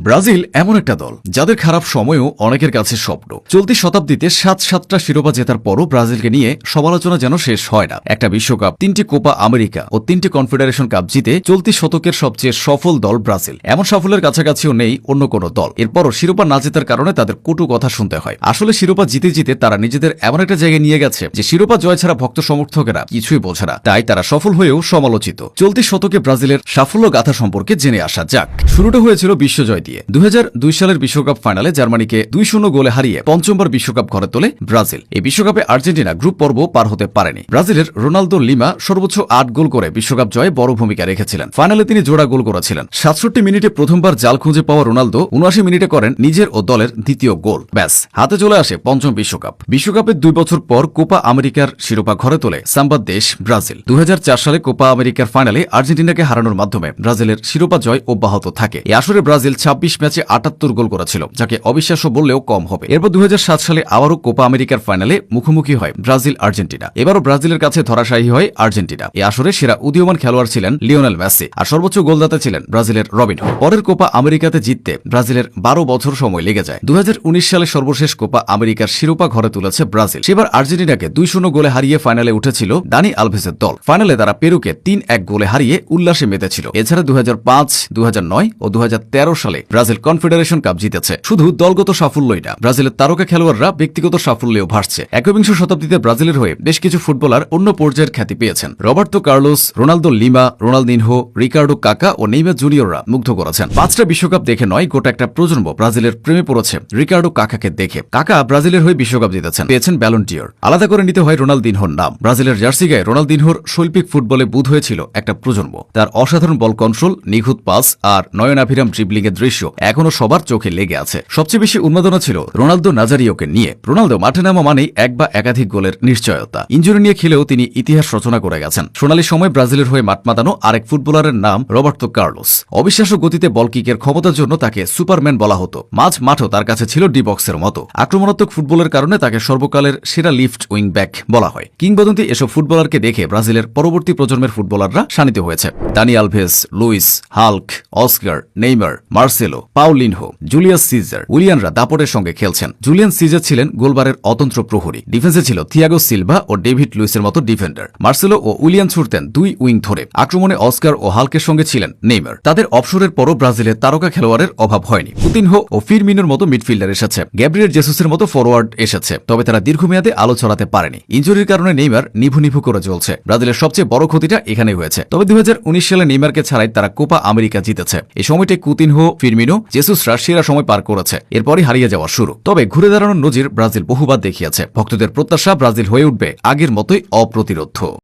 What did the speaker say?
Brazil এমন একটা দল যাদের খারাপ সময়ও অনেকের কাছে স্বপ্ন। চলতি শতাব্দীতে 7টা শিরোপা জেতার পরও ব্রাজিলকে নিয়ে সমালোচনা যেন শেষ হয় না। একটা বিশ্বকাপ, 3টি কোপা আমেরিকা ও 3টি কনফেডারেশন কাপ জিতে চলতি শতকের সবচেয়ে সফল দল ব্রাজিল। এমন সাফল্যের কাছাকাছিও নেই অন্য কোনো দল। এরপরও শিরোপা না জেতার কারণে তাদের কটু কথা শুনতে হয়। আসলে শিরোপা জিতে জিতে তারা নিজেদের এমন একটা জায়গায় নিয়ে গেছে যে শিরোপা জয় ছাড়া ভক্ত সমর্থকেরা কিছুই বোঝে না, তাই তারা সফল হয়েও সমালোচিত। চলতি শতকে ব্রাজিলের সাফল্য গাথা সম্পর্কে জেনে আসা যাক। শুরুটা হয়েছিল বিশ্বজয় দিয়ে। 2002 সালের বিশ্বকাপ ফাইনালে জার্মানিকে 2-0 গোলে হারিয়ে পঞ্চমবার বিশ্বকাপ ঘরে তোলে ব্রাজিল। এই বিশ্বকাপে আর্জেন্টিনা গ্রুপ পর্ব পার হতে পারেনি। ব্রাজিলের রোনালদো লিমা সর্বোচ্চ 8 গোল করে বিশ্বকাপ জয়ে বড় ভূমিকা রেখেছিলেন। ফাইনালে তিনি জোড়া গোল করেছিলেন। 67 মিনিটে প্রথমবার জাল খুঁজে পাওয়া রোনালদো 79 মিনিটে করেন নিজের ও দলের দ্বিতীয় গোল। ব্যাস, হাতে চলে আসে পঞ্চম বিশ্বকাপ। বিশ্বকাপের 2 বছর পর কোপা আমেরিকার শিরোপা ঘরে তোলে সাম্বার দেশ ব্রাজিল। 2004 সালে কোপা আমেরিকার ফাইনালে আর্জেন্টিনাকে হারানোর মাধ্যমে ব্রাজিলের শিরোপা জয় অব্যাহত থাকে। এই আসরে ব্রাজিল 26 ম্যাচে 78 গোল করেছিল, যাকে অবিশ্বাস্য বললেও কম হবে। এরপর 2007 সালে আবারও কোপা আমেরিকার ফাইনালে মুখোমুখি হয় ব্রাজিল আর্জেন্টিনা। এবারও ব্রাজিলের কাছে ধরাশায়ী হয় আর্জেন্টিনা। এই আসরে সেরা উদীয়মান খেলোয়াড় ছিলেন লিওনেল মেসি, আর সর্বোচ্চ গোলদাতা ছিলেন ব্রাজিলের রবিনহো। পরের কোপা আমেরিকাতে জিততে ব্রাজিলের 12 বছর সময় লেগে যায়। 2019 সালে সর্বশেষ কোপা আমেরিকার শিরোপা ঘরে তুলেছে ব্রাজিল। সেবার আর্জেন্টিনাকে 2-0 গোলে হারিয়ে ফাইনালে উঠেছিল দানি আলভেজের দল। ফাইনালে তারা পেরুকে 3-1 গোলে হারিয়ে উল্লাসে মেতেছিল। এছাড়া 2005, 2009 ও 2013 সালে ব্রাজিল কনফেডারেশন কাপ জিতেছে। শুধু দলগত সাফল্যই না, ব্রাজিলের তারকা খেলোয়াড়রা ব্যক্তিগত সাফল্যেও ভাসছে। একবিংশ শতাব্দীতে ব্রাজিলের হয়ে বেশ কিছু ফুটবলার অন্য পর্যায়ের খ্যাতি পেয়েছেন। Roberto Carlos, Ronaldo lima, Ronaldinho, Ricardo কাকা ও নেইমার জুনিয়ররা মুগ্ধ করেছেন। 5টা বিশ্বকাপ দেখে নয়, গোটা একটা প্রজন্ম ব্রাজিলের প্রেমে পড়েছে রিকার্ডো কাকাকে দেখে। কাকা ব্রাজিলের হয়ে বিশ্বকাপ জিতেছেন, পেয়েছেন ব্যালন ডিওর। আলাদা করে নিতে হয় রোনালদিনহোর নাম। ব্রাজিলের জার্সি গায়ে রোনালদিনহোর শৈল্পিক ফুটবলে বুঁদ হয়েছিল একটা প্রজন্ম। তার অসাধারণ বল কন্ট্রোল, নিখুঁত পাস আর নয়নাভিরাম ড্রিবলিং এর দৃশ্য এখনো সবার চোখে লেগে আছে। সবচেয়ে বেশি উন্মাদনা ছিল রোনালদো নাজারিওকে নিয়ে। রোনালদো মাঠে নামা মানেই এক বা একাধিক গোলের নিশ্চয়তা। ইনজুরি নিয়ে খেলেও তিনি ইতিহাস রচনা করে গেছেন। সোনালী সময় ব্রাজিলের হয়ে মাঠ মাতানো আরেক ফুটবলারের নাম রবার্তো কার্লোস। অবিশ্বাস্য গতিতে বল কিকের ক্ষমতার জন্য তাকে সুপারম্যান বলা হতো। মাঠও তার কাছে ছিল ডি বক্সের মতো। আক্রমণাত্মক ফুটবলের কারণে তাকে সর্বকালের সেরা লিফট উইং ব্যাক বলা হয়। কিংবদন্তি এসব ফুটবলারকে দেখে ব্রাজিলের পরবর্তী প্রজন্মের ফুটবলাররা শানিত হয়েছে। Dani Alves, Luis, Hulk, Oscar, Neymar, Marcelo, Paulinho, Julius Cesar, উলিয়ানরা দাপটের সঙ্গে খেলছেন। জুলিয়ান সিজার ছিলেন গোলবারের অতন্ত্র প্রহরী। ডিফেন্সে ছিল থিয়াগো সিলভা ও ডেভিড লুইসের মতো ডিফেন্ডার। মার্সেলো ও উলিয়ান ছুটতেন 2 উইং ধরে। আক্রমণে অস্কার ও হাল্কের সঙ্গে ছিলেন নেইমার। তাদের অবসরের পরও ব্রাজিলের তারকা খেলোয়াড়ের অভাব হয়নি। কুতিনহো ও ফিরমিনোর মতো মিডফিল্ডার এসেছে। গ্যাব্রিয়েল জেসুসের মতো ফরওয়ার্ড এসেছে, তবে তারা দীর্ঘমেয়াদে আলো ছড়াতে পারেনি। ইনজুরির কারণে নেইমার নিভু করে চলছে। ব্রাজিলের সবচেয়ে বড় ক্ষতিটা এখানেই হয়েছে। তবে 2019 সালে নেইমারকে ছাড়াই তারা কোপা আমেরিকা জিতেছে। এই সময়টি কুতিনহো, ফিরমিনো, জেসুসরা সেরা সময় পার করেছে। এরপরই হারিয়ে যাওয়া শুরু। তবে ঘুরে দাঁড়ানোর নজির ব্রাজিল বহুবার দেখিয়েছে। ভক্তদের প্রত্যাশা ব্রাজিল হয়ে উঠবে আগের মতোই অপ্রতিরোধ্য।